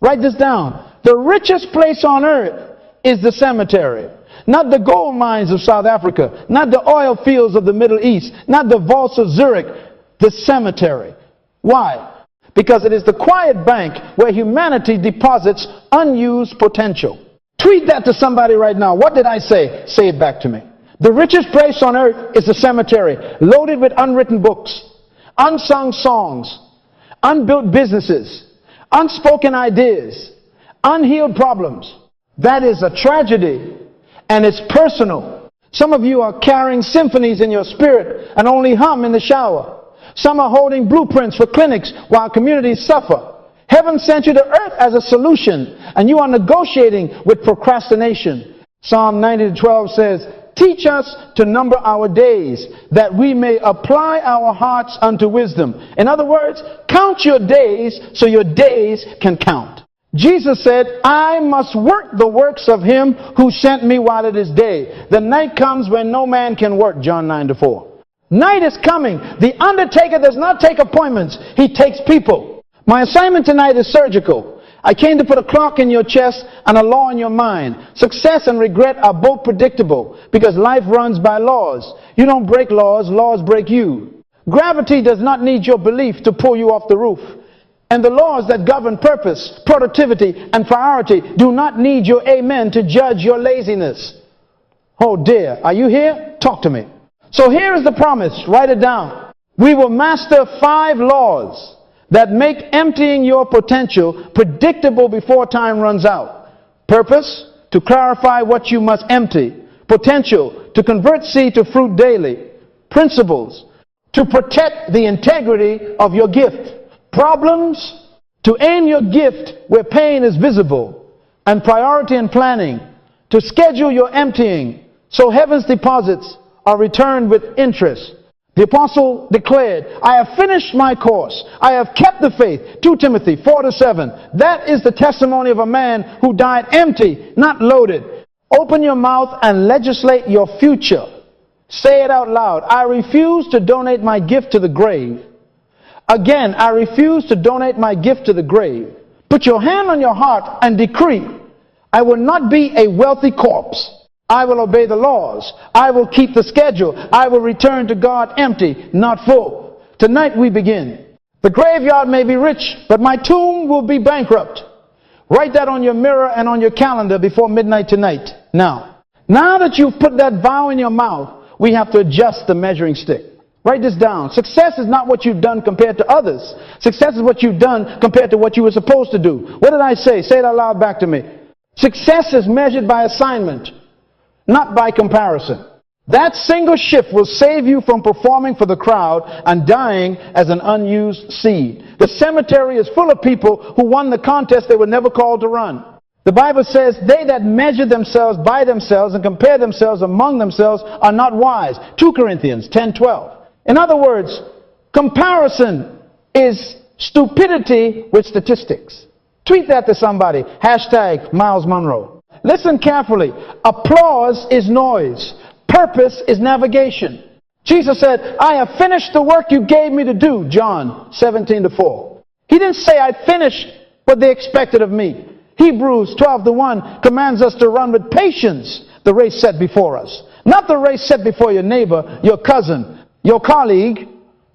Write this down. The richest place on earth is the cemetery. Not the gold mines of South Africa, not the oil fields of the Middle East, not the vaults of Zurich, the cemetery. Why? Because it is the quiet bank where humanity deposits unused potential. Tweet that to somebody right now. What did I say? Say it back to me. The richest place on earth is the cemetery, loaded with unwritten books, unsung songs, unbuilt businesses, unspoken ideas, unhealed problems. That is a tragedy, and it's personal. Some of you are carrying symphonies in your spirit and only hum in the shower. Some are holding blueprints for clinics while communities suffer. Heaven sent you to earth as a solution, and you are negotiating with procrastination. Psalm 90:12 says, teach us to number our days, that we may apply our hearts unto wisdom. In other words, count your days so your days can count. Jesus said, I must work the works of him who sent me while it is day. The night comes when no man can work, John 9:4. Night is coming. The undertaker does not take appointments. He takes people. My assignment tonight is surgical. I came to put a clock in your chest and a law in your mind. Success and regret are both predictable because life runs by laws. You don't break laws, laws break you. Gravity does not need your belief to pull you off the roof. And the laws that govern purpose, productivity, and priority do not need your amen to judge your laziness. Oh dear, are you here? Talk to me. So here is the promise. Write it down. We will master 5 laws that make emptying your potential predictable before time runs out. Purpose, to clarify what you must empty. Potential, to convert seed to fruit daily. Principles, to protect the integrity of your gift. Problems, to aim your gift where pain is visible. And priority and planning, to schedule your emptying so heaven's deposits are returned with interest. The apostle declared, I have finished my course. I have kept the faith. 2 Timothy 4:7. That is the testimony of a man who died empty, not loaded. Open your mouth and legislate your future. Say it out loud. I refuse to donate my gift to the grave. Again, I refuse to donate my gift to the grave. Put your hand on your heart and decree, I will not be a wealthy corpse. I will obey the laws. I will keep the schedule. I will return to God empty, not full. Tonight we begin. The graveyard may be rich, but my tomb will be bankrupt. Write that on your mirror and on your calendar before midnight tonight. Now that you've put that vow in your mouth, we have to adjust the measuring stick. Write this down. Success is not what you've done compared to others. Success is what you've done compared to what you were supposed to do. What did I say? Say it out loud back to me. Success is measured by assignment, not by comparison. That single shift will save you from performing for the crowd and dying as an unused seed. The cemetery is full of people who won the contest they were never called to run. The Bible says, they that measure themselves by themselves and compare themselves among themselves are not wise. 2 Corinthians 10:12. In other words, comparison is stupidity with statistics. Tweet that to somebody. Hashtag Myles Munroe. Listen carefully. Applause is noise. Purpose is navigation. Jesus said, I have finished the work you gave me to do, John 17:4. He didn't say I finished what they expected of me. Hebrews 12:1 commands us to run with patience the race set before us. Not the race set before your neighbor, your cousin, your colleague,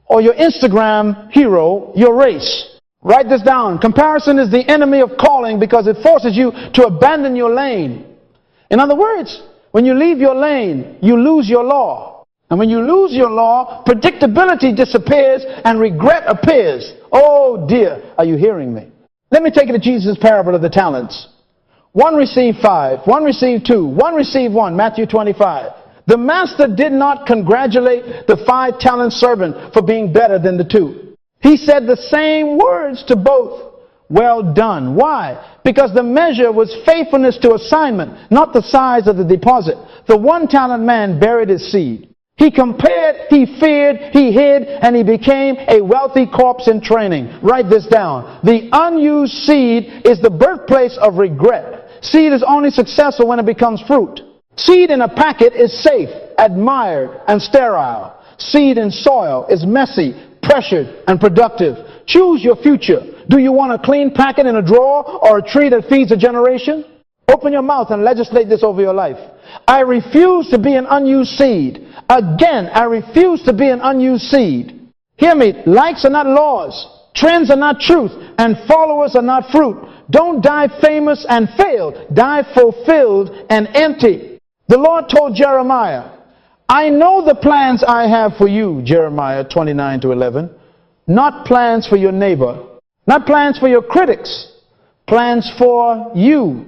or your Instagram hero, your race. Write this down. Comparison is the enemy of calling because it forces you to abandon your lane. In other words, when you leave your lane, you lose your law. And when you lose your law, predictability disappears and regret appears. Oh dear, are you hearing me? Let me take you to Jesus' parable of the talents. 1 received 5, 1 received 2, 1 received 1, Matthew 25. The master did not congratulate the 5-talent servant for being better than the 2. He said the same words to both. Well done. Why? Because the measure was faithfulness to assignment, not the size of the deposit. The 1-talent man buried his seed. He compared, he feared, he hid, and he became a wealthy corpse in training. Write this down. The unused seed is the birthplace of regret. Seed is only successful when it becomes fruit. Seed in a packet is safe, admired, and sterile. Seed in soil is messy, pressured, and productive. Choose your future. Do you want a clean packet in a drawer or a tree that feeds a generation? Open your mouth and legislate this over your life. I refuse to be an unused seed. Again, I refuse to be an unused seed. Hear me. Likes are not laws. Trends are not truth. And followers are not fruit. Don't die famous and failed. Die fulfilled and empty. The Lord told Jeremiah, I know the plans I have for you, Jeremiah 29-11. Not plans for your neighbor. Not plans for your critics. Plans for you.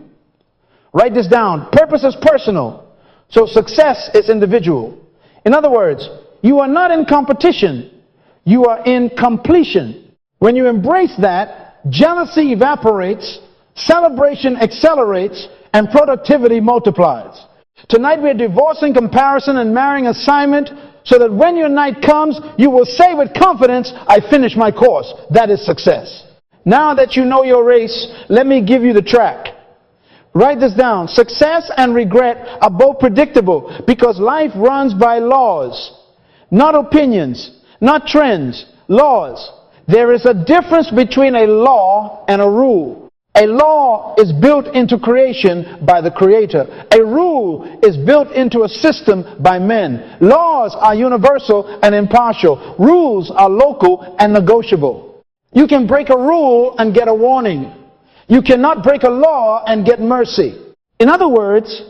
Write this down. Purpose is personal. So success is individual. In other words, you are not in competition. You are in completion. When you embrace that, jealousy evaporates, celebration accelerates, and productivity multiplies. Tonight we are divorcing comparison and marrying assignment so that when your night comes, you will say with confidence, I finished my course. That is success. Now that you know your race, let me give you the track. Write this down. Success and regret are both predictable because life runs by laws, not opinions, not trends, laws. There is a difference between a law and a rule. A law is built into creation by the Creator. A rule is built into a system by men. Laws are universal and impartial. Rules are local and negotiable. You can break a rule and get a warning. You cannot break a law and get mercy. In other words,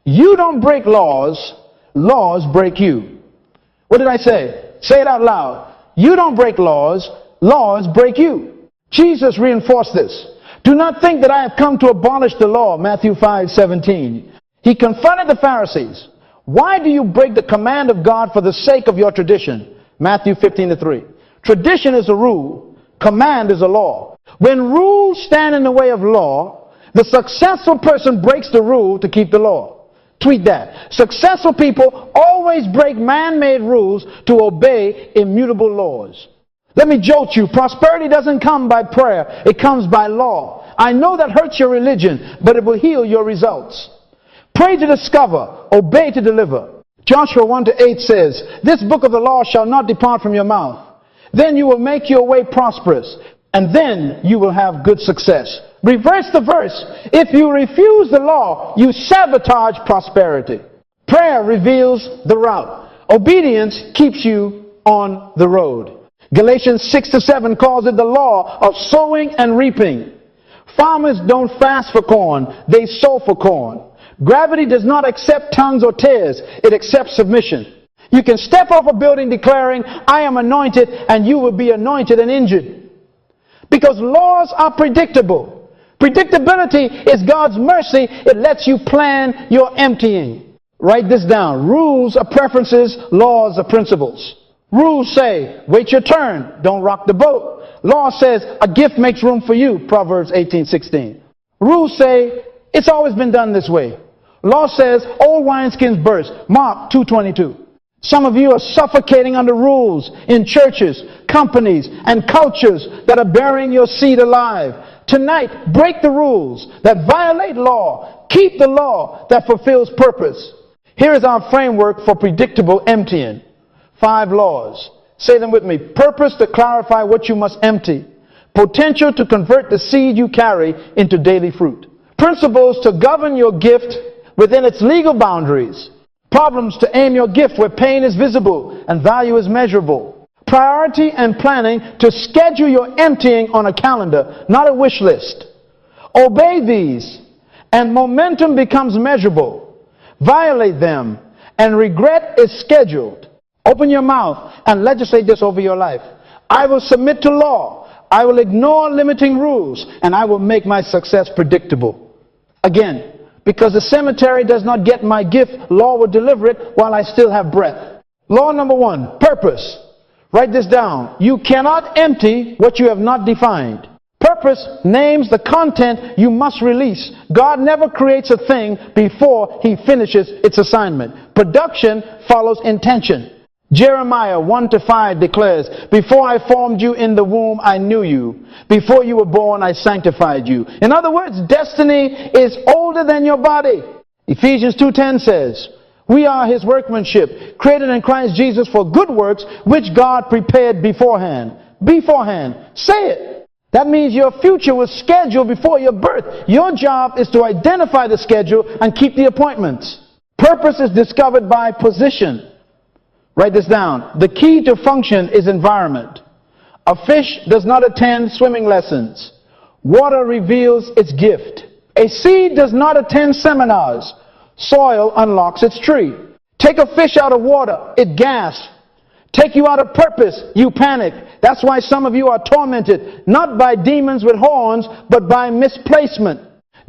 you don't break laws, laws break you. What did I say? Say it out loud. You don't break laws, laws break you. Jesus reinforced this. Do not think that I have come to abolish the law, Matthew 5:17. He confronted the Pharisees. Why do you break the command of God for the sake of your tradition? Matthew 15:3. Tradition is a rule, command is a law. When rules stand in the way of law, the successful person breaks the rule to keep the law. Tweet that. Successful people always break man-made rules to obey immutable laws. Let me jolt you. Prosperity doesn't come by prayer. It comes by law. I know that hurts your religion, but it will heal your results. Pray to discover, obey to deliver. Joshua 1-8 says, this book of the law shall not depart from your mouth. Then you will make your way prosperous, and then you will have good success. Reverse the verse. If you refuse the law, you sabotage prosperity. Prayer reveals the route. Obedience keeps you on the road. Galatians 6-7 calls it the law of sowing and reaping. Farmers don't fast for corn, they sow for corn. Gravity does not accept tongues or tears, it accepts submission. You can step off a building declaring, I am anointed, and you will be anointed and injured. Because laws are predictable. Predictability is God's mercy. It lets you plan your emptying. Write this down. Rules are preferences, laws are principles. Rules say, wait your turn, don't rock the boat. Law says, a gift makes room for you, Proverbs 18:16. Rules say, it's always been done this way. Law says, old wineskins burst, Mark 2:22. Some of you are suffocating under rules in churches, companies, and cultures that are burying your seed alive. Tonight, break the rules that violate law. Keep the law that fulfills purpose. Here is our framework for predictable emptying. 5 laws. Say them with me. Purpose to clarify what you must empty. Potential to convert the seed you carry into daily fruit. Principles to govern your gift within its legal boundaries. Problems to aim your gift where pain is visible and value is measurable. Priority and planning to schedule your emptying on a calendar, not a wish list. Obey these, and momentum becomes measurable. Violate them, and regret is scheduled. Open your mouth and legislate this over your life. I will submit to law. I will ignore limiting rules, and I will make my success predictable. Again, because the cemetery does not get my gift, law will deliver it while I still have breath. Law number 1, purpose. Write this down. You cannot empty what you have not defined. Purpose names the content you must release. God never creates a thing before he finishes its assignment. Production follows intention. Jeremiah 1-5 declares, before I formed you in the womb, I knew you. Before you were born, I sanctified you. In other words, destiny is older than your body. Ephesians 2:10 says, we are his workmanship, created in Christ Jesus for good works, which God prepared beforehand. Beforehand. Say it. That means your future was scheduled before your birth. Your job is to identify the schedule and keep the appointments. Purpose is discovered by position. Write this down. The key to function is environment. A fish does not attend swimming lessons. Water reveals its gift. A seed does not attend seminars. Soil unlocks its tree. Take a fish out of water, it gasps. Take you out of purpose, you panic. That's why some of you are tormented, not by demons with horns, but by misplacement.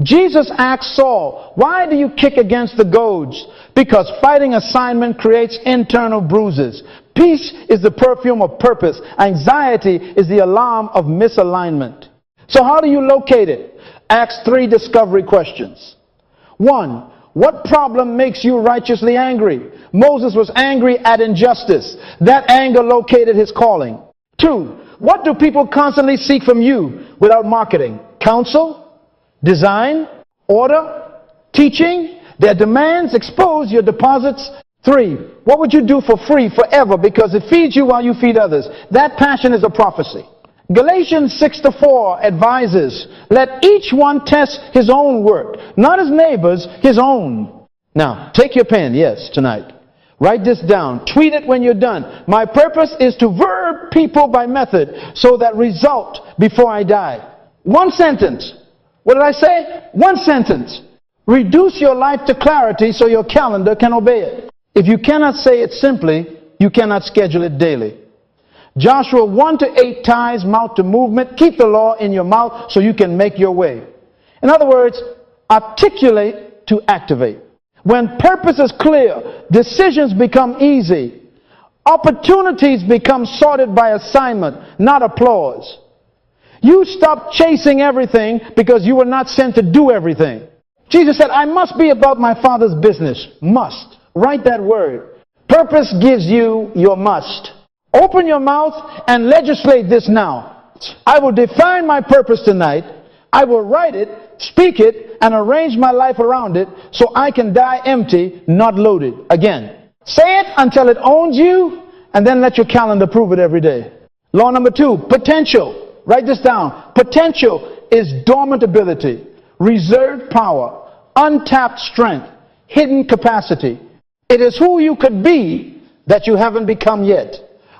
Jesus asked Saul, why do you kick against the goads? Because fighting assignment creates internal bruises. Peace is the perfume of purpose. Anxiety is the alarm of misalignment. So how do you locate it? Ask 3 discovery questions. 1. What problem makes you righteously angry? Moses was angry at injustice. That anger located his calling. 2. What do people constantly seek from you without marketing? Counsel? Design? Order? Teaching? Their demands expose your deposits. 3. What would you do for free forever because it feeds you while you feed others? That passion is a prophecy. Galatians 6:4 advises, let each one test his own work, not his neighbor's, his own. Now, take your pen, yes, tonight. Write this down. Tweet it when you're done. My purpose is to verb people by method so that result before I die. 1 sentence. What did I say? 1 sentence. Reduce your life to clarity so your calendar can obey it. If you cannot say it simply, you cannot schedule it daily. Joshua 1-8 ties mouth to movement. Keep the law in your mouth so you can make your way. In other words, articulate to activate. When purpose is clear, decisions become easy. Opportunities become sorted by assignment, not applause. You stop chasing everything because you were not sent to do everything. Jesus said, I must be about my Father's business. Must. Write that word. Purpose gives you your must. Open your mouth and legislate this now. I will define my purpose tonight. I will write it, speak it, and arrange my life around it so I can die empty, not loaded. Again, say it until it owns you, and then let your calendar prove it every day. Law number 2, potential. Write this down. Potential is dormant ability, reserved power, untapped strength, hidden capacity. It is who you could be that you haven't become yet.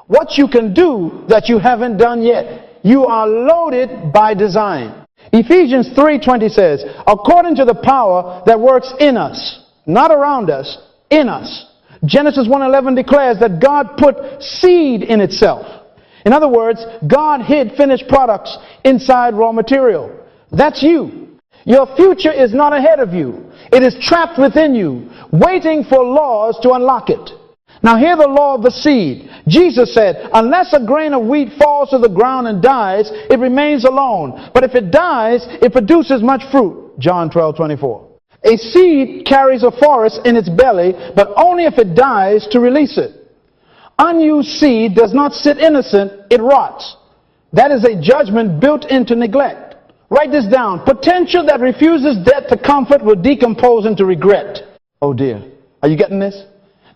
What you can do that you haven't done yet. You are loaded by design. Ephesians 3:20 says, according to the power that works in us, not around us, in us. Genesis 1:11 declares that God put seed in itself. In other words, God hid finished products inside raw material. That's you. Your future is not ahead of you. It is trapped within you, waiting for laws to unlock it. Now hear the law of the seed. Jesus said, unless a grain of wheat falls to the ground and dies, it remains alone. But if it dies, it produces much fruit. John 12:24. A seed carries a forest in its belly, but only if it dies to release it. Unused seed does not sit innocent, it rots. That is a judgment built into neglect. Write this down. Potential that refuses death to comfort will decompose into regret. Oh dear. Are you getting this?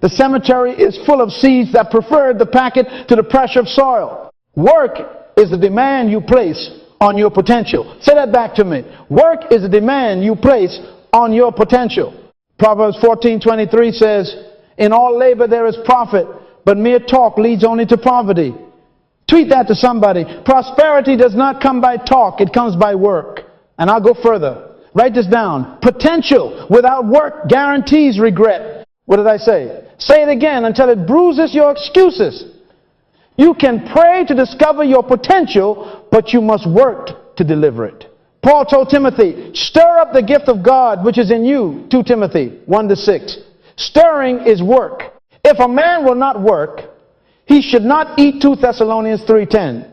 The cemetery is full of seeds that preferred the packet to the pressure of soil. Work is the demand you place on your potential. Say that back to me. Work is the demand you place on your potential. Proverbs 14:23 says, in all labor there is profit, but mere talk leads only to poverty. Tweet that to somebody. Prosperity does not come by talk, it comes by work. And I'll go further. Write this down. Potential without work guarantees regret. What did I say? Say it again until it bruises your excuses. You can pray to discover your potential, but you must work to deliver it. Paul told Timothy, stir up the gift of God which is in you. 2 Timothy 1-6. Stirring is work. If a man will not work, he should not eat. 2 Thessalonians 3:10.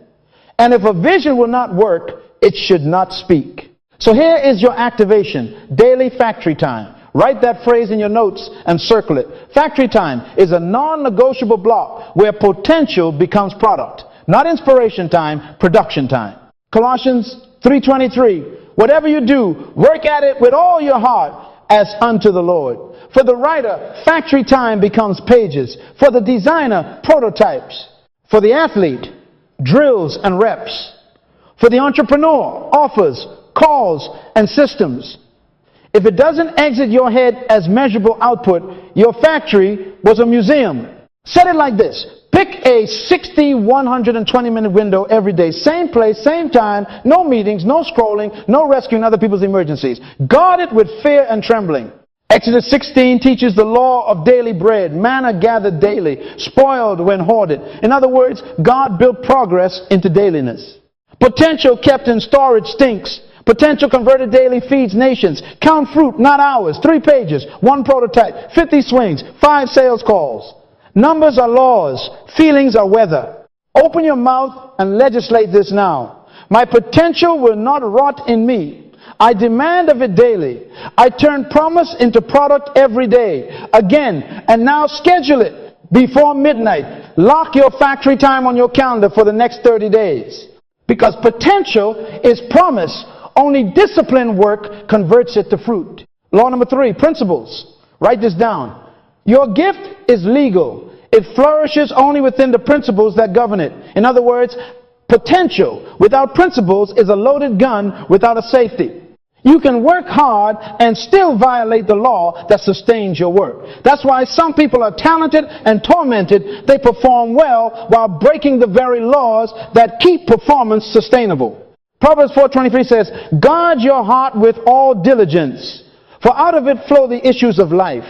And if a vision will not work, it should not speak. So here is your activation. Daily factory time. Write that phrase in your notes and circle it. Factory time is a non-negotiable block where potential becomes product. Not inspiration time, production time. Colossians 3:23. Whatever you do, work at it with all your heart as unto the Lord. For the writer, factory time becomes pages. For the designer, prototypes. For the athlete, drills and reps. For the entrepreneur, offers, calls, and systems. If it doesn't exit your head as measurable output, your factory was a museum. Set it like this. Pick a 60, 120-minute window every day. Same place, same time, no meetings, no scrolling, no rescuing other people's emergencies. Guard it with fear and trembling. Exodus 16 teaches the law of daily bread, manna gathered daily, spoiled when hoarded. In other words, God built progress into dailiness. Potential kept in storage stinks. Potential converted daily feeds nations. Count fruit, not hours. 3 pages, 1 prototype, 50 swings, 5 sales calls. Numbers are laws. Feelings are weather. Open your mouth and legislate this now. My potential will not rot in me. I demand of it daily. I turn promise into product every day. Again, and now schedule it before midnight. Lock your factory time on your calendar for the next 30 days. Because potential is promise. Only disciplined work converts it to fruit. Law number 3, principles. Write this down. Your gift is legal. It flourishes only within the principles that govern it. In other words, potential without principles is a loaded gun without a safety. You can work hard and still violate the law that sustains your work. That's why some people are talented and tormented. They perform well while breaking the very laws that keep performance sustainable. Proverbs 4:23 says, guard your heart with all diligence, for out of it flow the issues of life.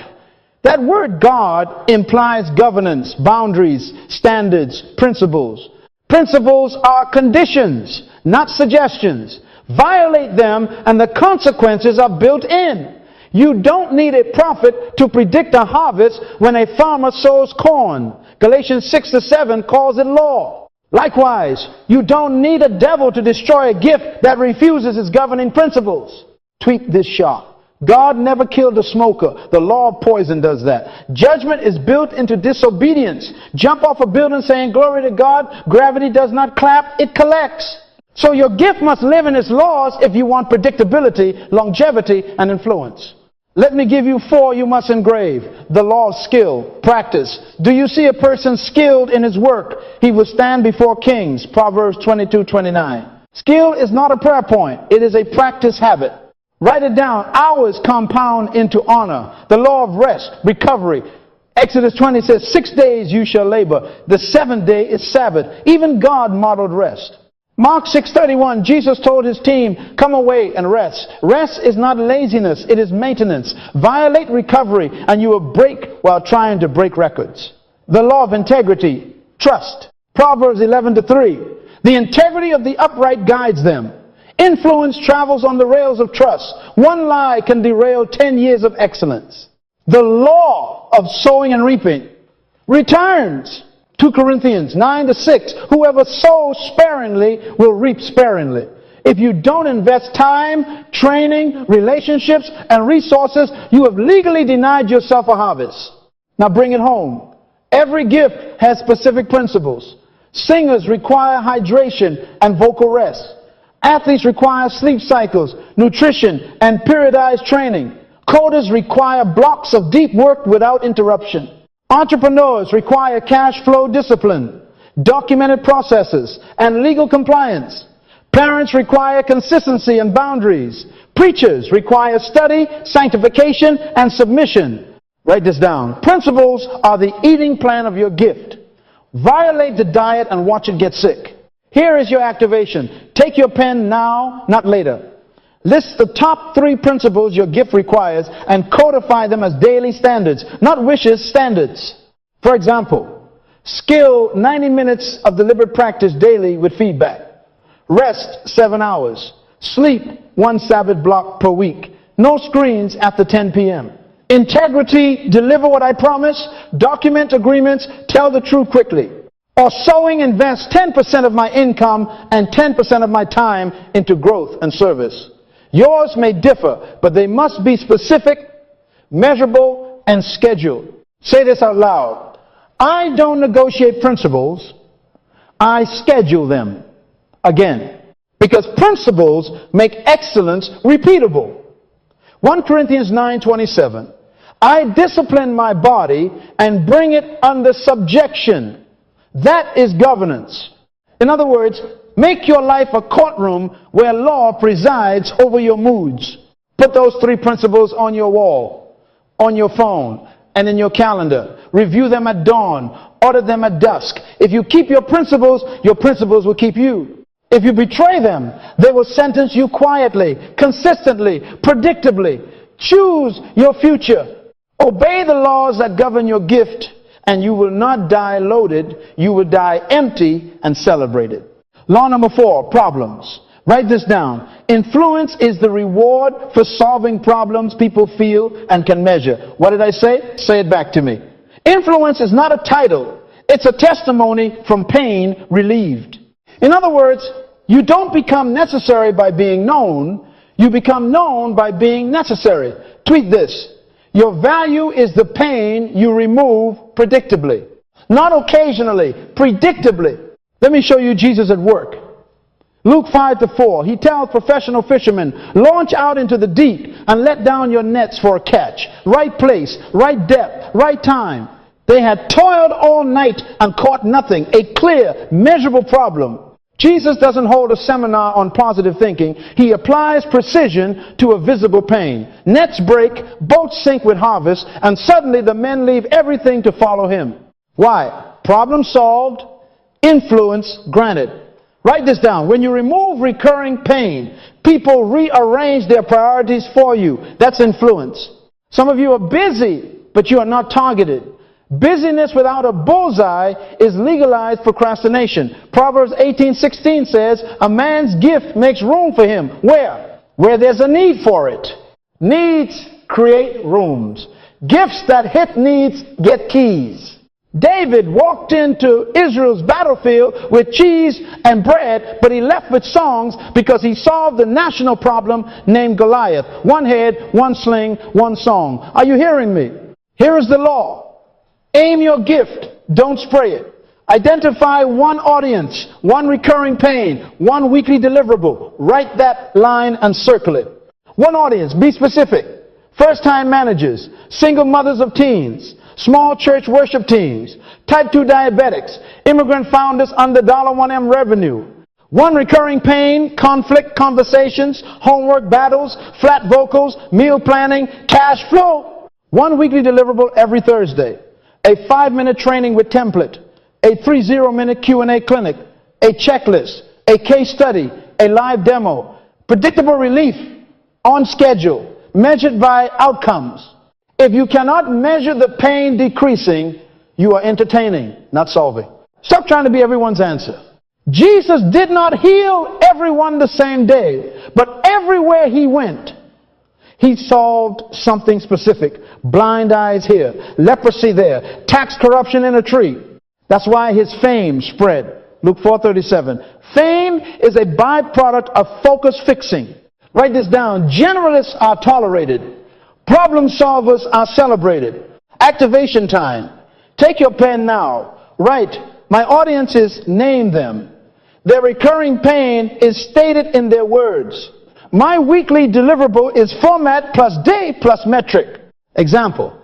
That word guard implies governance, boundaries, standards, principles. Principles are conditions, not suggestions. Violate them and the consequences are built in. You don't need a prophet to predict a harvest when a farmer sows corn. Galatians 6-7 calls it law. Likewise, you don't need a devil to destroy a gift that refuses its governing principles. Tweak this shot. God never killed a smoker. The law of poison does that. Judgment is built into disobedience. Jump off a building saying, glory to God. Gravity does not clap, it collects. So your gift must live in its laws if you want predictability, longevity, and influence. Let me give you 4 you must engrave. The law of skill, practice. Do you see a person skilled in his work? He will stand before kings. Proverbs 22:29. Skill is not a prayer point. It is a practice habit. Write it down. Hours compound into honor. The law of rest, recovery. Exodus 20 says, 6 days you shall labor. The 7th day is Sabbath. Even God modeled rest. Mark 6:31, Jesus told his team, come away and rest. Rest is not laziness, it is maintenance. Violate recovery and you will break while trying to break records. The law of integrity, trust. Proverbs 11:3, the integrity of the upright guides them. Influence travels on the rails of trust. One lie can derail 10 years of excellence. The law of sowing and reaping returns. 2 Corinthians 9-6, whoever sows sparingly will reap sparingly. If you don't invest time, training, relationships, and resources, you have legally denied yourself a harvest. Now bring it home. Every gift has specific principles. Singers require hydration and vocal rest. Athletes require sleep cycles, nutrition, and periodized training. Coders require blocks of deep work without interruption. Entrepreneurs require cash flow discipline, documented processes, and legal compliance. Parents require consistency and boundaries. Preachers require study, sanctification, and submission. Write this down. Principles are the eating plan of your gift. Violate the diet and watch it get sick. Here is your activation. Take your pen now, not later. List the top 3 principles your gift requires and codify them as daily standards, not wishes, standards. For example, skill 90 minutes of deliberate practice daily with feedback. Rest 7 hours. Sleep 1 Sabbath block per week. No screens after 10 p.m. Integrity, deliver what I promise, document agreements, tell the truth quickly. Or sowing, invest 10% of my income and 10% of my time into growth and service. Yours may differ, but they must be specific, measurable, and scheduled. Say this out loud. I don't negotiate principles, I schedule them. Again, because principles make excellence repeatable. 1 Corinthians 9:27. I discipline my body and bring it under subjection. That is governance. In other words, Make your life a courtroom where law presides over your moods. Put those 3 principles on your wall, on your phone, and in your calendar. Review them at dawn. Order them at dusk. If you keep your principles will keep you. If you betray them, they will sentence you quietly, consistently, predictably. Choose your future. Obey the laws that govern your gift, and you will not die loaded. You will die empty and celebrated. Law number 4, problems. Write this down. Influence is the reward for solving problems people feel and can measure. What did I say? Say it back to me. Influence is not a title. It's a testimony from pain relieved. In other words, you don't become necessary by being known. You become known by being necessary. Tweet this. Your value is the pain you remove predictably. Not occasionally, predictably. Let me show you Jesus at work. Luke 5-4, he tells professional fishermen, launch out into the deep and let down your nets for a catch. Right place, right depth, right time. They had toiled all night and caught nothing. A clear, measurable problem. Jesus doesn't hold a seminar on positive thinking. He applies precision to a visible pain. Nets break, boats sink with harvest, and suddenly the men leave everything to follow him. Why? Problem solved, influence granted. Write this down. When you remove recurring pain, people rearrange their priorities for you. That's influence. Some of you are busy, but you are not targeted. Busyness without a bullseye is legalized procrastination. Proverbs 18:16 says, a man's gift makes room for him. Where? Where there's a need for it. Needs create rooms. Gifts that hit needs get keys. David walked into Israel's battlefield with cheese and bread, but he left with songs because he solved the national problem named Goliath. One head, one sling, one song. Are you hearing me? Here is the law. Aim your gift. Don't spray it. Identify one audience, one recurring pain, one weekly deliverable. Write that line and circle it. One audience. Be specific. First-time managers, single mothers of teens, small church worship teams, type 2 diabetics, immigrant founders under $1M revenue. One recurring pain, conflict, conversations, homework battles, flat vocals, meal planning, cash flow. One weekly deliverable every Thursday. A 5-minute training with template. A 30-minute Q&A clinic. A checklist. A case study. A live demo. Predictable relief on schedule. Measured by outcomes. If you cannot measure the pain decreasing, you are entertaining, not solving. Stop trying to be everyone's answer. Jesus did not heal everyone the same day, but everywhere he went, he solved something specific. Blind eyes here, leprosy there, tax corruption in a tree. That's why his fame spread. Luke 4:37. Fame is a byproduct of focus fixing. Write this down. Generalists are tolerated. Problem solvers are celebrated. Activation time. Take your pen now. Write, my audiences, name them. Their recurring pain is stated in their words. My weekly deliverable is format plus day plus metric. Example.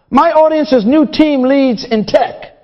My audience's new team leads in tech.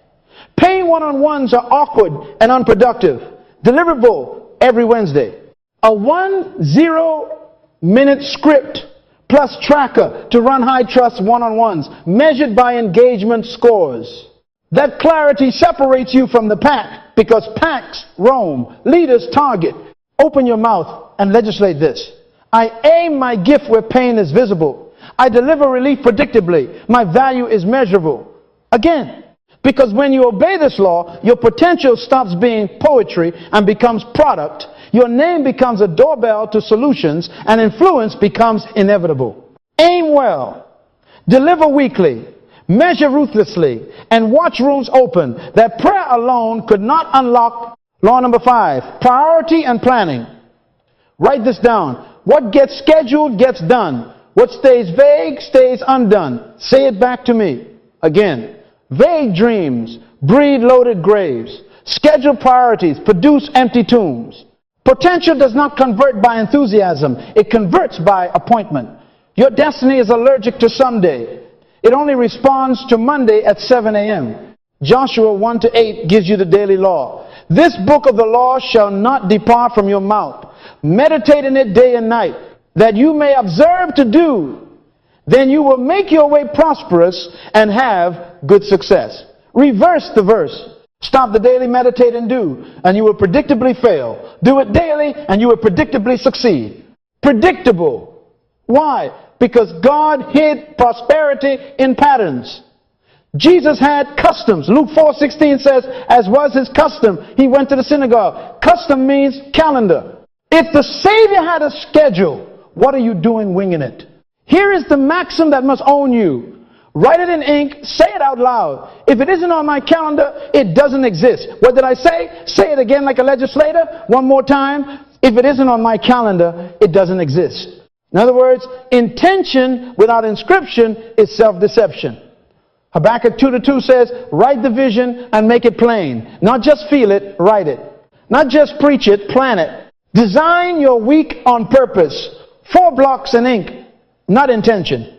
Pain one-on-ones are awkward and unproductive. Deliverable every Wednesday. A 10-minute script plus tracker to run high trust one-on-ones measured by engagement scores. That clarity separates you from the pack because packs roam, leaders target. Open your mouth and legislate this. I aim my gift where pain is visible. I deliver relief predictably. My value is measurable. Again, because when you obey this law, your potential stops being poetry and becomes product. Your name becomes a doorbell to solutions, and influence becomes inevitable. Aim well, deliver weekly, measure ruthlessly, and watch rooms open that prayer alone could not unlock. Law number 5, priority and planning. Write this down. What gets scheduled gets done. What stays vague stays undone. Say it back to me. Again, vague dreams breed loaded graves. Scheduled priorities produce empty tombs. Potential does not convert by enthusiasm. It converts by appointment. Your destiny is allergic to someday. It only responds to Monday at 7 a.m. Joshua 1-8 gives you the daily law. This book of the law shall not depart from your mouth. Meditate in it day and night, that you may observe to do. Then you will make your way prosperous and have good success. Reverse the verse. Stop the daily meditate and do, and you will predictably fail. Do it daily, and you will predictably succeed. Predictable. Why? Because God hid prosperity in patterns. Jesus had customs. Luke 4:16 says, as was his custom, he went to the synagogue. Custom means calendar. If the Savior had a schedule, what are you doing winging it? Here is the maxim that must own you. Write it in ink, say it out loud. If it isn't on my calendar, it doesn't exist. What did I say? Say it again like a legislator. One more time. If it isn't on my calendar, it doesn't exist. In other words, intention without inscription is self-deception. Habakkuk 2:2 says, write the vision and make it plain. Not just feel it, write it. Not just preach it, plan it. Design your week on purpose. 4 blocks in ink, not intention.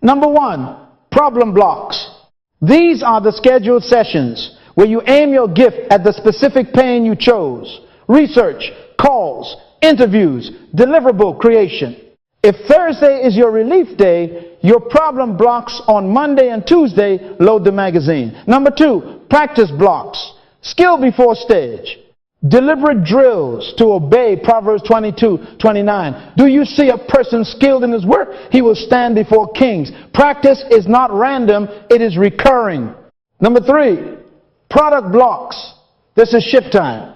Number 1, problem blocks. These are the scheduled sessions where you aim your gift at the specific pain you chose. Research, calls, interviews, deliverable creation. If Thursday is your relief day, your problem blocks on Monday and Tuesday load the magazine. Number 2, practice blocks. Skill before stage. Deliberate drills to obey Proverbs 22:29. Do you see a person skilled in his work? He will stand before kings. Practice is not random, it is recurring. Number 3, product blocks. This is ship time.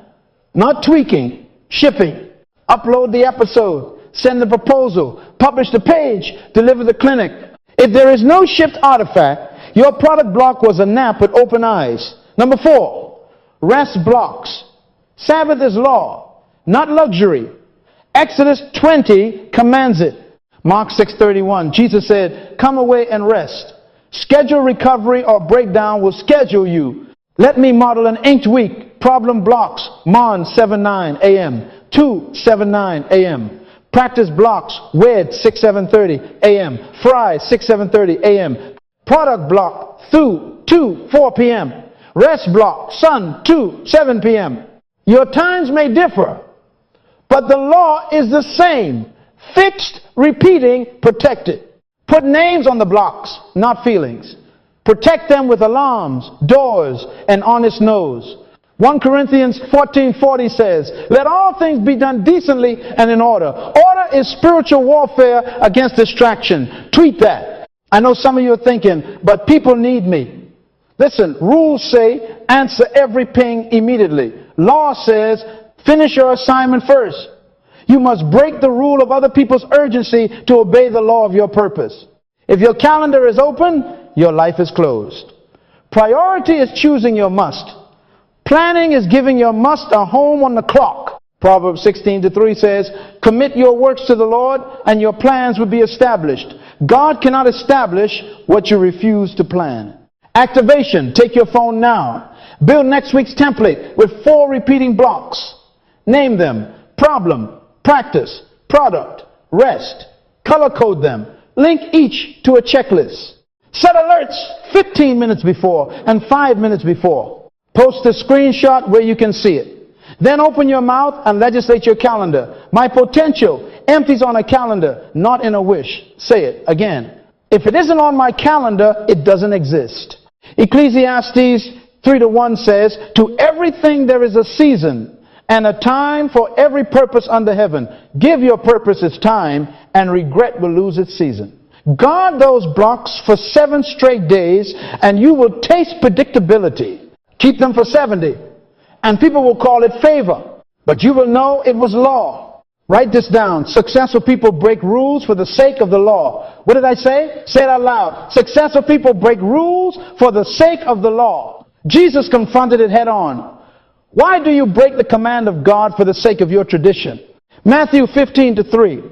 Not tweaking, shipping. Upload the episode, send the proposal, publish the page, deliver the clinic. If there is no shipped artifact, your product block was a nap with open eyes. Number 4, rest blocks. Sabbath is law, not luxury. Exodus 20 commands it. Mark 6:31, Jesus said, come away and rest. Schedule recovery or breakdown will schedule you. Let me model an inked week. Problem blocks, Mon 7:9 a.m., 2:79 a.m. Practice blocks, Wed 6:7:30 a.m., Fry 6:7:30 a.m. Product block, Thu 2:4 p.m. Rest block, Sun 2:7 p.m. Your times may differ, but the law is the same. Fixed, repeating, protected. Put names on the blocks, not feelings. Protect them with alarms, doors, and honest nose. 1 Corinthians 14:40 says, let all things be done decently and in order. Order is spiritual warfare against distraction. Tweet that. I know some of you are thinking, but people need me. Listen, rules say answer every ping immediately. Law says finish your assignment first. You must break the rule of other people's urgency to obey the law of your purpose. If your calendar is open, your life is closed. Priority is choosing your must. Planning is giving your must a home on the clock. Proverbs 16:3 says, commit your works to the Lord and your plans will be established. God cannot establish what you refuse to plan. Activation. Take your phone now. Build next week's template with 4 repeating blocks. Name them. Problem, practice, product, rest. Color code them. Link each to a checklist. Set alerts 15 minutes before and 5 minutes before. Post a screenshot where you can see it. Then open your mouth and legislate your calendar. My potential empties on a calendar, not in a wish. Say it again. If it isn't on my calendar, it doesn't exist. Ecclesiastes 3:1 says, to everything there is a season and a time for every purpose under heaven. Give your purpose its time and regret will lose its season. Guard those blocks for 7 straight days and you will taste predictability. Keep them for 70 and people will call it favor, but you will know it was law. Write this down. Successful people break rules for the sake of the law. What did I say? Say it out loud. Successful people break rules for the sake of the law. Jesus confronted it head on. Why do you break the command of God for the sake of your tradition? Matthew 15:3.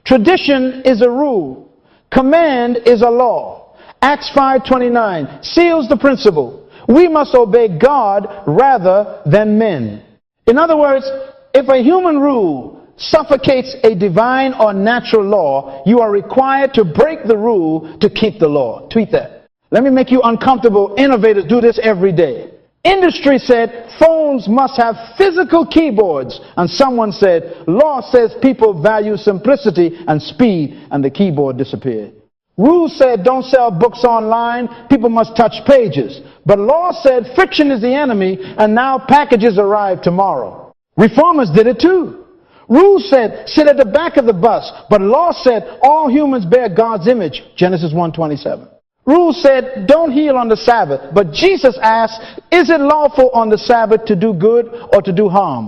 Tradition is a rule. Command is a law. Acts 5:29 seals the principle. We must obey God rather than men. In other words, if a human rule suffocates a divine or natural law, you are required to break the rule to keep the law. Tweet that. Let me make you uncomfortable. Innovators do this every day. Industry said phones must have physical keyboards. And someone said, law says people value simplicity and speed, and the keyboard disappeared. Rules said don't sell books online, people must touch pages. But law said friction is the enemy, and now packages arrive tomorrow. Reformers did it too. Rules said sit at the back of the bus, but law said all humans bear God's image, Genesis 1:27. Rules said don't heal on the Sabbath, but Jesus asked, is it lawful on the Sabbath to do good or to do harm?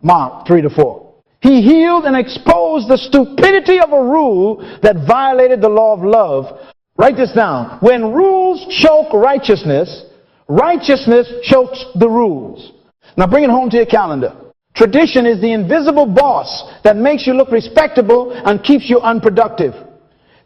Mark 3-4. He healed and exposed the stupidity of a rule that violated the law of love. Write this down. When rules choke righteousness, righteousness chokes the rules. Now bring it home to your calendar. Tradition is the invisible boss that makes you look respectable and keeps you unproductive.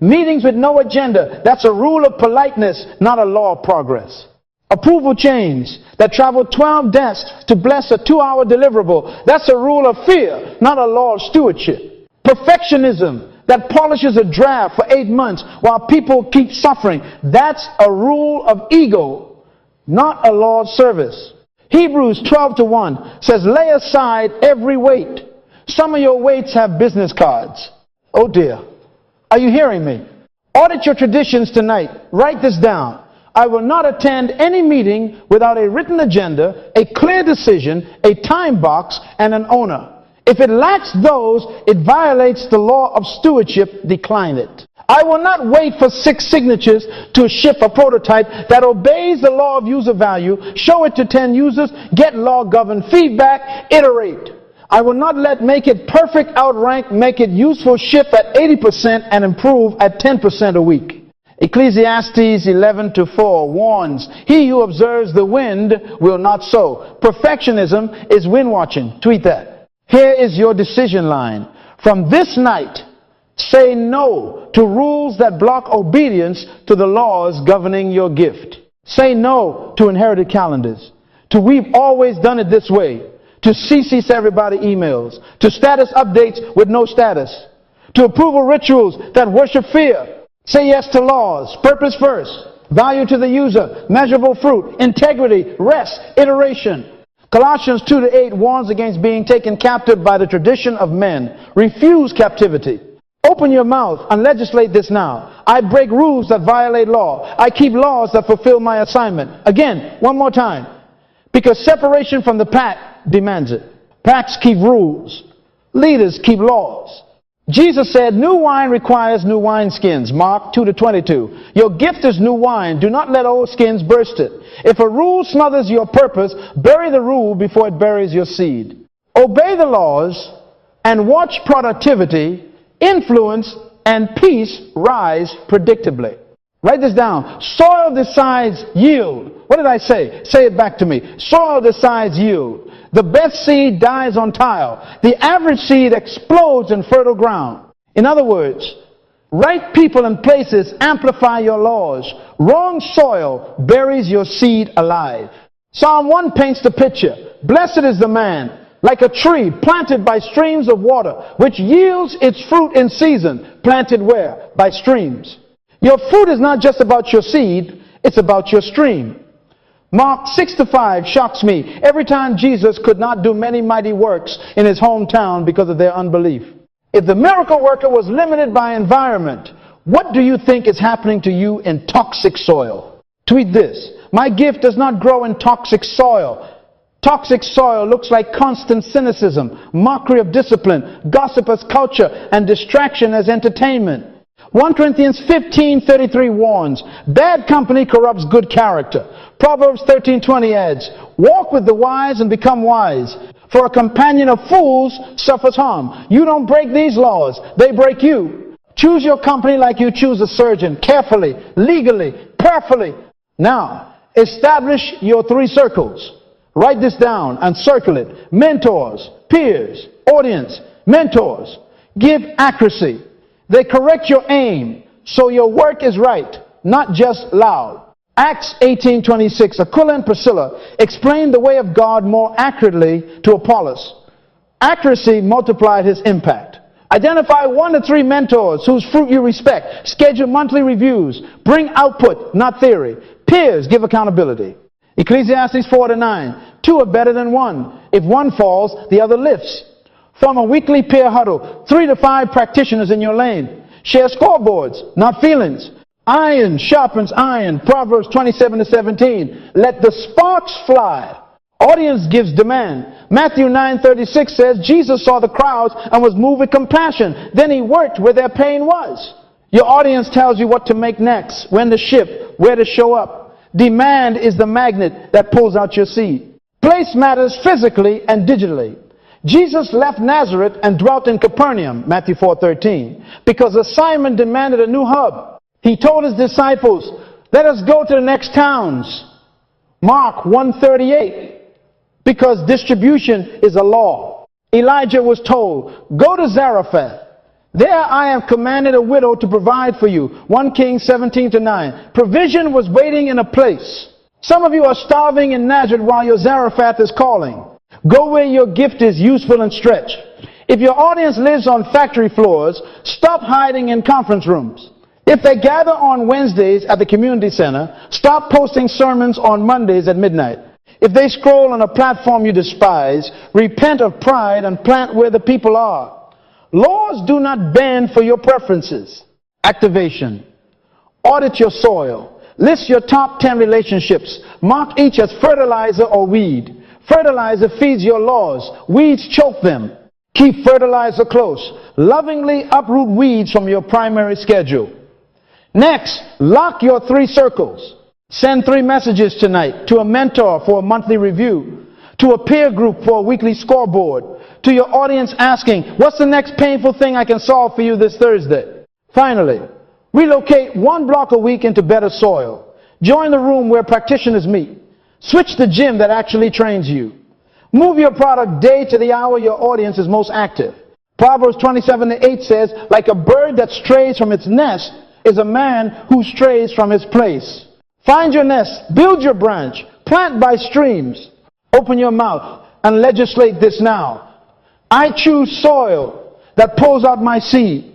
Meetings with no agenda, that's a rule of politeness, not a law of progress. Approval chains that travel 12 desks to bless a 2-hour deliverable, that's a rule of fear, not a law of stewardship. Perfectionism that polishes a draft for 8 months while people keep suffering, that's a rule of ego, not a law of service. Hebrews 12:1 says, lay aside every weight. Some of your weights have business cards. Oh dear. Are you hearing me? Audit your traditions tonight. Write this down. I will not attend any meeting without a written agenda, a clear decision, a time box, and an owner. If it lacks those, it violates the law of stewardship. Decline it. I will not wait for 6 signatures to ship a prototype that obeys the law of user value, show it to 10 users, get law-governed feedback, iterate. I will not let make it perfect outrank, make it useful ship at 80% and improve at 10% a week. Ecclesiastes 11:4 warns, he who observes the wind will not sow. Perfectionism is wind watching. Tweet that. Here is your decision line. From this night, say no to rules that block obedience to the laws governing your gift. Say no to inherited calendars, to we've always done it this way, to CC everybody emails, to status updates with no status, to approval rituals that worship fear. Say yes to laws, purpose first, value to the user, measurable fruit, integrity, rest, iteration. Colossians 2:8 warns against being taken captive by the tradition of men. Refuse captivity. Open your mouth and legislate this now. I break rules that violate law. I keep laws that fulfill my assignment. Again, one more time. Because separation from the pack demands it. Packs keep rules. Leaders keep laws. Jesus said, new wine requires new wineskins. Mark 2:22. Your gift is new wine. Do not let old skins burst it. If a rule smothers your purpose, bury the rule before it buries your seed. Obey the laws and watch productivity, influence, and peace rise predictably. Write this down. Soil decides yield. What did I say? Say it back to me. Soil decides yield. The best seed dies on tile. The average seed explodes in fertile ground. In other words, right people and places amplify your laws. Wrong soil buries your seed alive. Psalm 1 paints the picture. Blessed is the man, like a tree planted by streams of water, which yields its fruit in season. Planted where? By streams. Your fruit is not just about your seed, it's about your stream. Mark 6:5 shocks me every time Jesus could not do many mighty works in his hometown because of their unbelief. If the miracle worker was limited by environment, what do you think is happening to you in toxic soil? Tweet this. My gift does not grow in toxic soil. Toxic soil looks like constant cynicism, mockery of discipline, gossip as culture, and distraction as entertainment. 1 Corinthians 15:33 warns, bad company corrupts good character. Proverbs 13:20 adds, walk with the wise and become wise, for a companion of fools suffers harm. You don't break these laws, they break you. Choose your company like you choose a surgeon, carefully, legally, prayerfully. Now, establish your 3 circles. Write this down and circle it. Mentors, peers, audience, mentors. Give accuracy. They correct your aim, so your work is right, not just loud. Acts 18:26, Aquila and Priscilla explained the way of God more accurately to Apollos. Accuracy multiplied his impact. Identify 1 to 3 mentors whose fruit you respect. Schedule monthly reviews. Bring output, not theory. Peers give accountability. Ecclesiastes 4:9. Two are better than one. If one falls, the other lifts. Form a weekly peer huddle. 3 to 5 practitioners in your lane. Share scoreboards, not feelings. Iron sharpens iron. Proverbs 27:17. Let the sparks fly. Audience gives demand. Matthew 9:36 says Jesus saw the crowds and was moved with compassion. Then he worked where their pain was. Your audience tells you what to make next, when to ship, where to show up. Demand is the magnet that pulls out your seed. Place matters physically and digitally. Jesus left Nazareth and dwelt in Capernaum, Matthew 4:13, because assignment demanded a new hub. He told his disciples, let us go to the next towns, Mark 1:38, because distribution is a law. Elijah was told, go to Zarephath. There I have commanded a widow to provide for you. 1 Kings 17:9. Provision was waiting in a place. Some of you are starving in Nazareth while your Zarephath is calling. Go where your gift is useful and stretch. If your audience lives on factory floors, stop hiding in conference rooms. If they gather on Wednesdays at the community center, stop posting sermons on Mondays at midnight. If they scroll on a platform you despise, repent of pride and plant where the people are. Laws do not bend for your preferences. Activation. Audit your soil. List your top 10 relationships. Mark each as fertilizer or weed. Fertilizer feeds your laws. Weeds choke them. Keep fertilizer close. Lovingly uproot weeds from your primary schedule. Next, lock your 3 circles. Send 3 messages tonight to a mentor for a monthly review, to a peer group for a weekly scoreboard, to your audience asking, what's the next painful thing I can solve for you this Thursday? Finally, relocate 1 block a week into better soil. Join the room where practitioners meet. Switch the gym that actually trains you. Move your product day to the hour your audience is most active. Proverbs 27:8 says, like a bird that strays from its nest is a man who strays from his place. Find your nest, build your branch, plant by streams. Open your mouth and legislate this now. I choose soil that pulls out my seed.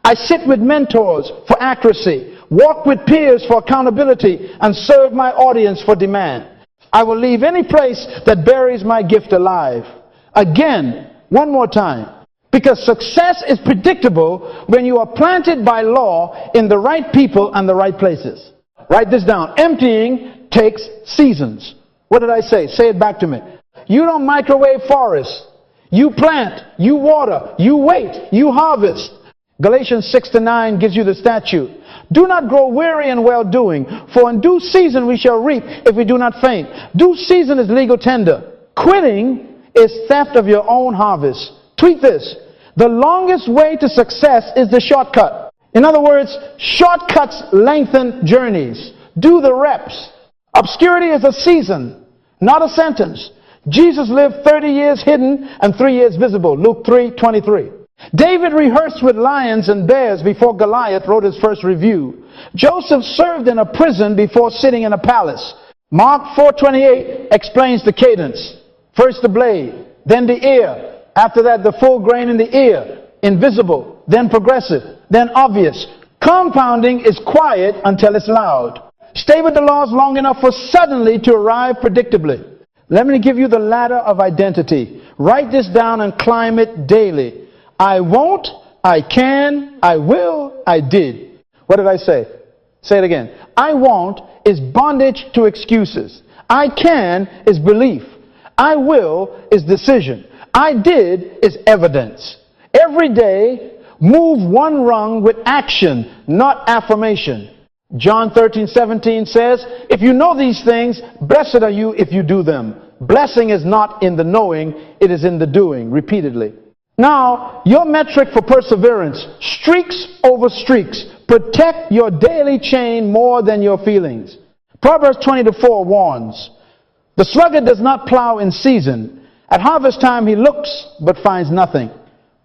I sit with mentors for accuracy, walk with peers for accountability, and serve my audience for demand. I will leave any place that buries my gift alive. Again, one more time. Because success is predictable when you are planted by law in the right people and the right places. Write this down. Emptying takes seasons. What did I say? Say it back to me. You don't microwave forests. You plant, you water, you wait, you harvest. Galatians 6:9 gives you the statute. Do not grow weary in well-doing, for in due season we shall reap if we do not faint. Due season is legal tender. Quitting is theft of your own harvest. Tweet this. The longest way to success is the shortcut. In other words, shortcuts lengthen journeys. Do the reps. Obscurity is a season, not a sentence. Jesus lived 30 years hidden and 3 years visible. Luke 3:23. David rehearsed with lions and bears before Goliath wrote his first review. Joseph served in a prison before sitting in a palace. Mark 4:28 explains the cadence. First the blade, then the ear. After that, the full grain in the ear. Invisible, then progressive, then obvious. Compounding is quiet until it's loud. Stay with the laws long enough for suddenly to arrive predictably. Let me give you the ladder of identity. Write this down and climb it daily. I won't, I can, I will, I did. What did I say? Say it again. I won't is bondage to excuses. I can is belief. I will is decision. I did is evidence. Every day, move 1 rung with action, not affirmation. John 13:17 says, if you know these things, blessed are you if you do them. Blessing is not in the knowing, it is in the doing, repeatedly. Now, your metric for perseverance, streaks over streaks. Protect your daily chain more than your feelings. Proverbs 20:4 warns, the sluggard does not plow in season. At harvest time he looks but finds nothing.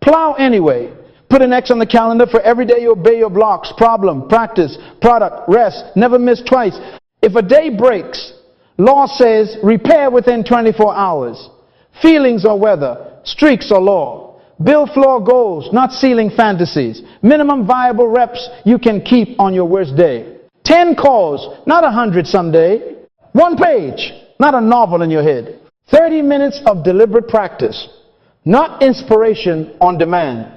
Plow anyway. Put an X on the calendar for every day you obey your blocks. Problem, practice, product, rest. Never miss twice. If a day breaks, law says repair within 24 hours. Feelings or weather, streaks or law. Build floor goals, not ceiling fantasies. Minimum viable reps you can keep on your worst day. 10 calls, not 100 someday. 1 page, not a novel in your head. 30 minutes of deliberate practice, not inspiration on demand.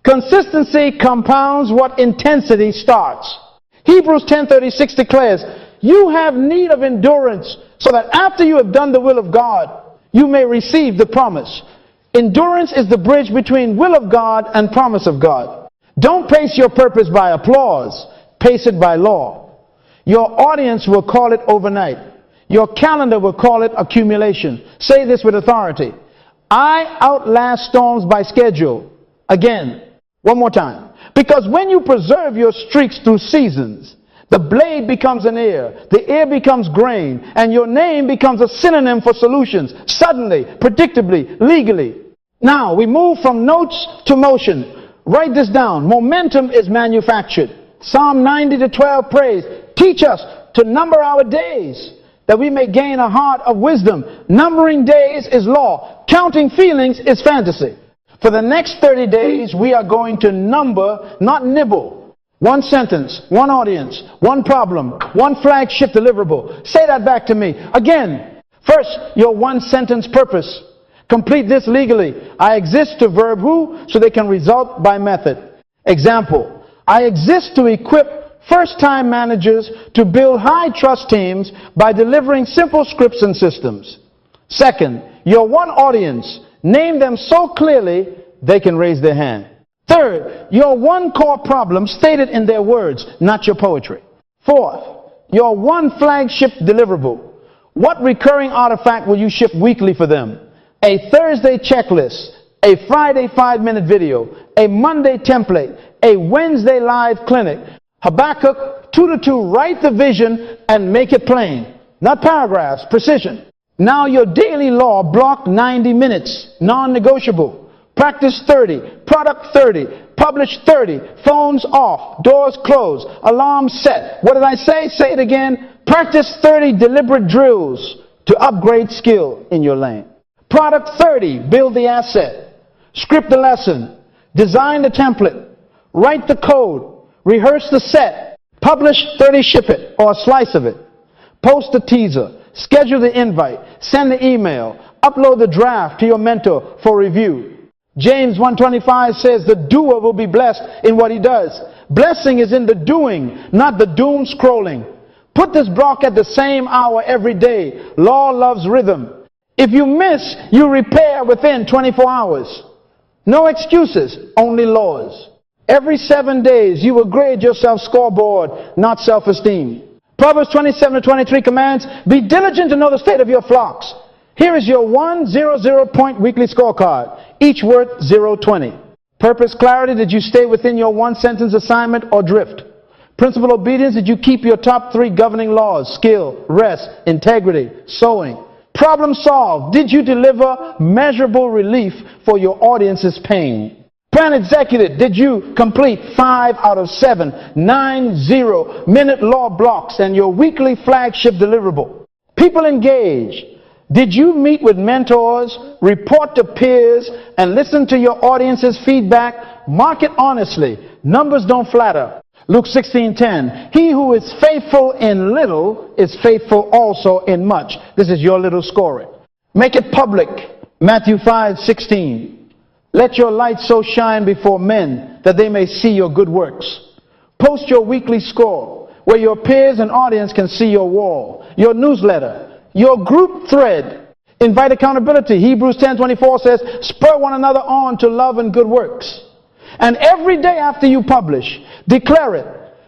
Consistency compounds what intensity starts. Hebrews 10:36 declares, you have need of endurance so that after you have done the will of God, you may receive the promise. Endurance is the bridge between will of God and promise of God. Don't pace your purpose by applause. Pace it by law. Your audience will call it overnight. Your calendar will call it accumulation. Say this with authority. I outlast storms by schedule. Again, one more time. Because when you preserve your streaks through seasons, the blade becomes an ear, the ear becomes grain, and your name becomes a synonym for solutions, suddenly, predictably, legally. Now, we move from notes to motion. Write this down. Momentum is manufactured. Psalm 90:12 prays, teach us to number our days, that we may gain a heart of wisdom. Numbering days is law. Counting feelings is fantasy. For the next 30 days, we are going to number, not nibble. 1 sentence, 1 audience, 1 problem, 1 flagship deliverable. Say that back to me. Again, first, your 1 sentence purpose. Complete this legally. I exist to verb who, so they can result by method. Example, I exist to equip first-time managers to build high-trust teams by delivering simple scripts and systems. Second, your 1 audience. Name them so clearly they can raise their hand. Third, your 1 core problem stated in their words, not your poetry. Fourth, your 1 flagship deliverable. What recurring artifact will you ship weekly for them? A Thursday checklist, a Friday 5-minute video, a Monday template, a Wednesday live clinic. Habakkuk 2:2, write the vision and make it plain. Not paragraphs, precision. Now your daily law, block 90 minutes, non-negotiable. Practice 30, product 30, publish 30, phones off, doors closed, alarms set. What did I say? Say it again. Practice 30 deliberate drills to upgrade skill in your lane. Product 30, build the asset, script the lesson, design the template, write the code, rehearse the set, publish 30, ship it, or a slice of it, post the teaser, schedule the invite, send the email, upload the draft to your mentor for review. James 1:25 says the doer will be blessed in what he does. Blessing is in the doing, not the doom scrolling. Put this block at the same hour every day. Law loves rhythm. If you miss, you repair within 24 hours. No excuses, only laws. Every 7 days, you will grade yourself scoreboard, not self-esteem. Proverbs 27:23 commands, be diligent to know the state of your flocks. Here is your 100 point weekly scorecard, each worth 0.20. Purpose clarity, did you stay within your 1 sentence assignment or drift? Principle obedience, did you keep your top 3 governing laws, skill, rest, integrity, sowing? Problem solved, did you deliver measurable relief for your audience's pain? Plan executive, did you complete 5 out of 7 90-minute law blocks and your weekly flagship deliverable? People engaged, did you meet with mentors, report to peers, and listen to your audience's feedback? Market honestly. Numbers don't flatter. Luke 16:10, he who is faithful in little is faithful also in much. This is your little scoring. Make it public. Matthew 5:16. Let your light so shine before men that they may see your good works. Post your weekly score where your peers and audience can see your wall, your newsletter, your group thread. Invite accountability. Hebrews 10:24 says, spur one another on to love and good works. And every day after you publish, declare it.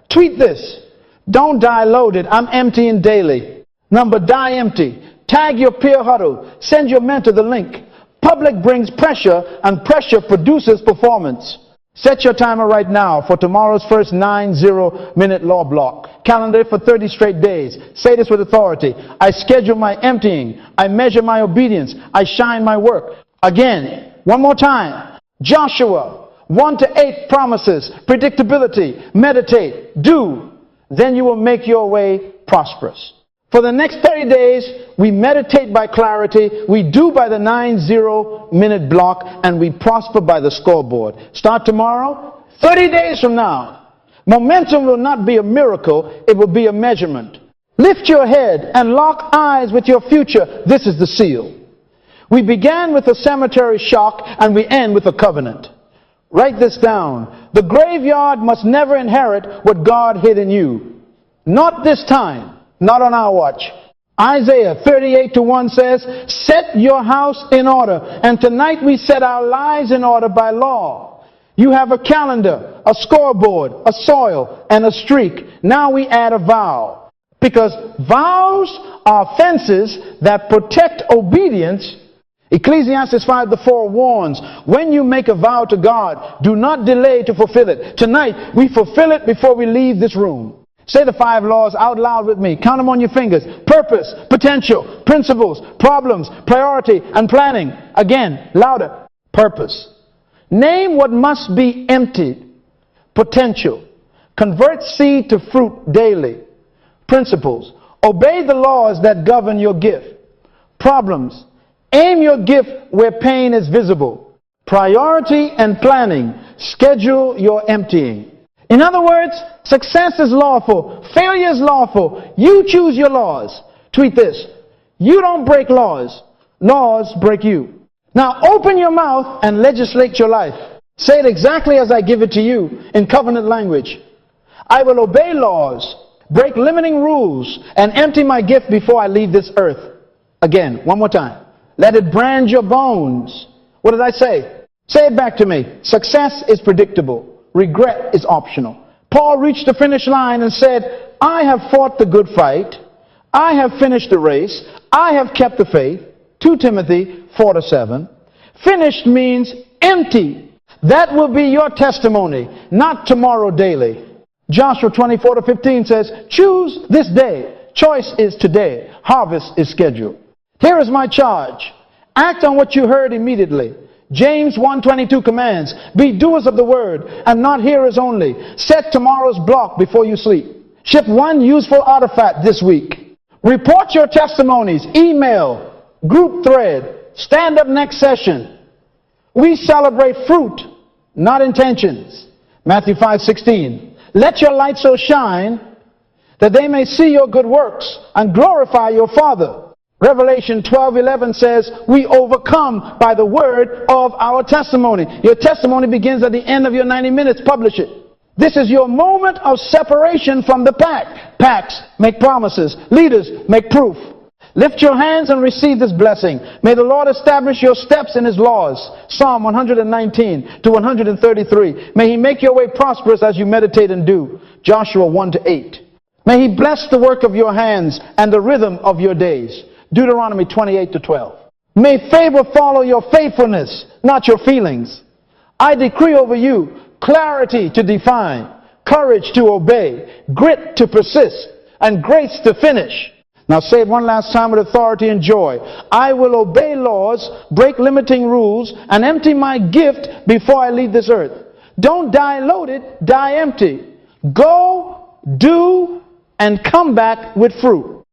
Tweet this. Don't die loaded. I'm emptying daily. Number, die empty. Tag your peer huddle. Send your mentor the link. Public brings pressure, and pressure produces performance. Set your timer right now for tomorrow's first 90-minute law block. Calendar for 30 straight days. Say this with authority. I schedule my emptying. I measure my obedience. I shine my work. Again, one more time. Joshua 1-8 promises, predictability, meditate, do. Then you will make your way prosperous. For the next 30 days, we meditate by clarity, we do by the 90-minute block, and we prosper by the scoreboard. Start tomorrow, 30 days from now. Momentum will not be a miracle, it will be a measurement. Lift your head and lock eyes with your future. This is the seal. We began with a cemetery shock and we end with a covenant. Write this down. The graveyard must never inherit what God hid in you. Not this time. Not on our watch. Isaiah 38:1 says, set your house in order. And tonight we set our lives in order by law. You have a calendar, a scoreboard, a soil, and a streak. Now we add a vow. Because vows are fences that protect obedience. Ecclesiastes 5:4 warns, when you make a vow to God, do not delay to fulfill it. Tonight, we fulfill it before we leave this room. Say the 5 laws out loud with me. Count them on your fingers. Purpose, potential, principles, problems, priority, and planning. Again, louder. Purpose. Name what must be emptied. Potential. Convert seed to fruit daily. Principles. Obey the laws that govern your gift. Problems. Aim your gift where pain is visible. Priority and planning. Schedule your emptying. In other words, success is lawful. Failure is lawful. You choose your laws. Tweet this. You don't break laws. Laws break you. Now open your mouth and legislate your life. Say it exactly as I give it to you in covenant language. I will obey laws, break limiting rules, and empty my gift before I leave this earth. Again, one more time. Let it brand your bones. What did I say? Say it back to me. Success is predictable. Regret is optional. Paul reached the finish line and said, I have fought the good fight. I have finished the race. I have kept the faith. 2 Timothy 4:7. Finished means empty. That will be your testimony, not tomorrow daily. Joshua 24:15 says, choose this day. Choice is today. Harvest is scheduled. Here is my charge. Act on what you heard immediately. James 1:22 commands, be doers of the word and not hearers only. Set tomorrow's block before you sleep. Ship 1 useful artifact this week. Report your testimonies, email, group thread, stand up next session. We celebrate fruit, not intentions. Matthew 5:16. Let your light so shine that they may see your good works and glorify your Father. Revelation 12:11 says, we overcome by the word of our testimony. Your testimony begins at the end of your 90 minutes. Publish it. This is your moment of separation from the pack. Packs make promises. Leaders make proof. Lift your hands and receive this blessing. May the Lord establish your steps in his laws. Psalm 119 to 133. May he make your way prosperous as you meditate and do. Joshua 1-8. May he bless the work of your hands and the rhythm of your days. Deuteronomy 28-12. May favor follow your faithfulness, not your feelings. I decree over you clarity to define, courage to obey, grit to persist, and grace to finish. Now say it one last time with authority and joy. I will obey laws, break limiting rules, and empty my gift before I leave this earth. Don't die loaded, die empty. Go, do, and come back with fruit.